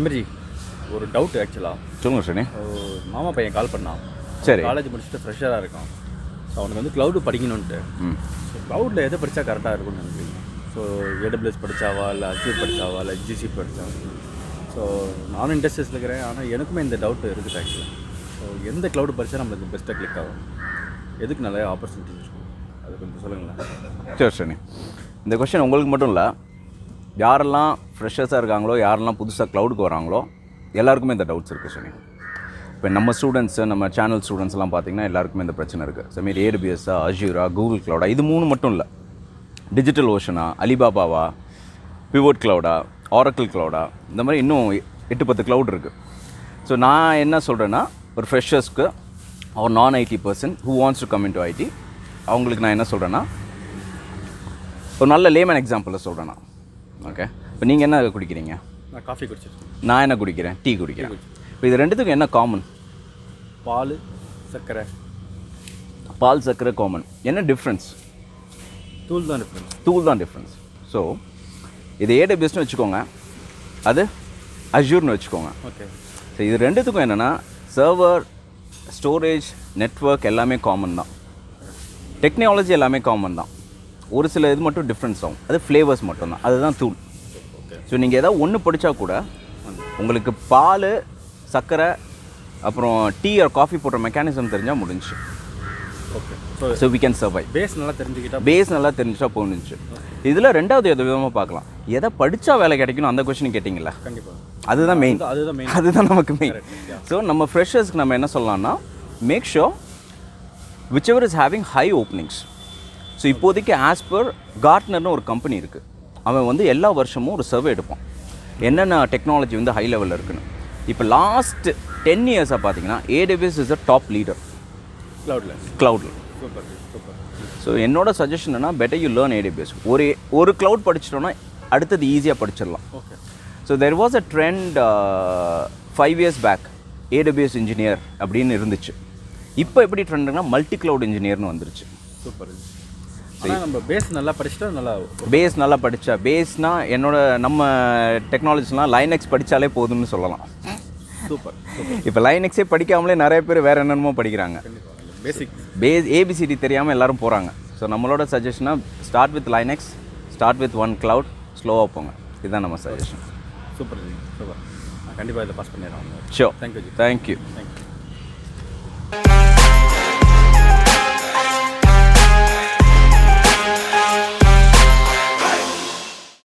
சமீர்ஜி ஒரு டவுட் ஆக்சுவலாக சொல்லுங்கள் சரி. மாமா பையன் கால் பண்ணான். சரி. காலேஜ் முடிச்சுட்டு ஃப்ரெஷராக இருக்கான். ஸோ அவனுக்கு வந்து க்ளவுடு படிக்கணுன்ட்டு. ஸோ க்ளவுடில் எதை படித்தா கரெக்டாக இருக்கும்னு நினைக்கிறீங்க? ஸோ AWS படித்தாவா இல்லை Azure படித்தாவா இல்லை GC படித்தாவா? ஸோ நானும் இண்டஸ்ட்ரீஸில் இருக்கிறேன். ஆனால் எனக்குமே இந்த டவுட் இருக்குது ஆக்சுவலாக. ஸோ எந்த க்ளவுடு படித்தா நம்மளுக்கு பெஸ்ட்டாக கிளிக் ஆகும், எதுக்கு நிறைய ஆப்பர்ச்சுனிட்டிஸ் இருக்கும், அது கொஞ்சம் சொல்லுங்களேன். சரி சரி. இந்த கொஸ்டின் உங்களுக்கு மட்டும் இல்லை, யாரெல்லாம் ஃப்ரெஷர்ஸாக இருக்காங்களோ, யாரெல்லாம் புதுசாக க்ளவுடுக்கு வராங்களோ எல்லாருக்குமே இந்த டவுட்ஸ் இருக்குது சரி. இப்போ நம்ம ஸ்டூடெண்ட்ஸு, நம்ம சேனல் ஸ்டூடெண்ட்ஸ்லாம் பார்த்திங்கன்னா எல்லாருக்குமே இந்த பிரச்சனை இருக்குது. சமீர் AWS-ஆ, Azure-ஆ, கூகுள் க்ளவுடா, இது 3 மட்டும் இல்லை, டிஜிட்டல் ஓஷனா, அலிபாபாவா, பிவோட் க்ளவுடா, ஆரக்கிள் க்ளவுடா, இந்த மாதிரி இன்னும் 8-10 க்ளவுட் இருக்குது. ஸோ நான் என்ன சொல்கிறேன்னா, ஒரு ஃப்ரெஷர்ஸ்க்கு ஒரு நான்-IT person who wants to come into IT, அவங்களுக்கு நான் என்ன சொல்கிறேன்னா, ஒரு நல்ல லேமன் எக்ஸாம்பிளில் சொல்கிறேன்னா, ஓகே. இப்போ நீங்கள் என்ன குடிக்கிறீங்க? நான் காஃபி குடிச்சிருக்கேன். நான் என்ன குடிக்கிறேன்? டீ குடிக்கிறேன். இப்போ இது ரெண்டுத்துக்கும் என்ன காமன்? பால், சர்க்கரை. பால், சர்க்கரை காமன். என்ன டிஃப்ரென்ஸ்? தூள் தான் டிஃப்ரென்ஸ். தூள் தான் டிஃப்ரென்ஸ். ஸோ இது AWSன்னு வச்சுக்கோங்க, அது அஷ்யூர்னு வச்சுக்கோங்க. ஓகே. ஸோ இது ரெண்டுத்துக்கும் என்னென்னா, சர்வர், ஸ்டோரேஜ், நெட்வொர்க் எல்லாமே காமன் தான், டெக்னாலஜி எல்லாமே காமன் தான். ஒரு சில இது மட்டும் டிஃப்ரென்ஸ் ஆகும், அது ஃப்ளேவர்ஸ் மட்டும்தான், அதுதான் தூள். ஸோ நீங்கள் ஏதாவது ஒன்று படித்தா கூட உங்களுக்கு பால், சர்க்கரை, அப்புறம் டீ ஆர் காஃபி போடுற மெக்கானிசம் தெரிஞ்சால் முடிஞ்சு. Okay. So we can serve. Base நல்லா தெரிஞ்சுக்கிட்டா, பேஸ் நல்லா தெரிஞ்சிட்டா போணுச்சு. இதில் ரெண்டாவது எது விதமாக பார்க்கலாம், எதை படித்தா வேலை கிடைக்கணும் அந்த கொஸ்டின் கேட்டிங்களா? கண்டிப்பாக அதுதான் மெயின், அதுதான் நமக்கு மெயின். ஸோ நம்ம ஃப்ரெஷர்ஸ்க்கு நம்ம என்ன சொல்லலாம்னா, make sure whichever is having high openings. So இப்போதைக்கு ஆஸ் பர் கார்ட்னர்னு ஒரு கம்பெனி இருக்குது, அவன் வந்து எல்லா வருஷமும் ஒரு சர்வே எடுப்பான், என்னென்ன டெக்னாலஜி வந்து ஹை லெவலில் இருக்குன்னு. இப்போ லாஸ்ட் 10 இயர்ஸாக பார்த்தீங்கன்னா AWS is a top leader க்ளவுடில். Super super. ஸோ என்னோட சஜஷன் என்ன, பெட்டர் யூ லேர்ன் AWS. ஒரு க்ளவுட் படிச்சிட்டோன்னா அடுத்தது ஈஸியாக படிச்சிடலாம். Okay. So there was a trend 5 years back, AWS engineer அப்படின்னு இருந்துச்சு. இப்போ எப்படி ட்ரெண்டுனா மல்டி க்ளவுட் இன்ஜினியர்னு வந்துருச்சு. சூப்பர். நம்ம பேஸ் நல்லா படிச்சுட்டா நல்லா, பேஸ் நல்லா படித்தா, பேஸ்னால் நம்ம டெக்னாலஜிஸ்லாம் லைனக்ஸ் படித்தாலே போதும்னு சொல்லலாம். சூப்பர். இப்போ லைனக்ஸே படிக்காமலே நிறைய பேர் வேறு என்னென்னமோ படிக்கிறாங்க. பேஸ் ABCD தெரியாமல் எல்லோரும் போகிறாங்க. ஸோ நம்மளோட சஜஷனாக start with Linux, start with one cloud, ஸ்லோவாக போங்க. இதுதான் நம்ம சஜஷன். Super super. கண்டிப்பாக இதை பாஸ் பண்ணிடுறோம். ஷோர். தேங்க்யூ. தேங்க்யூ.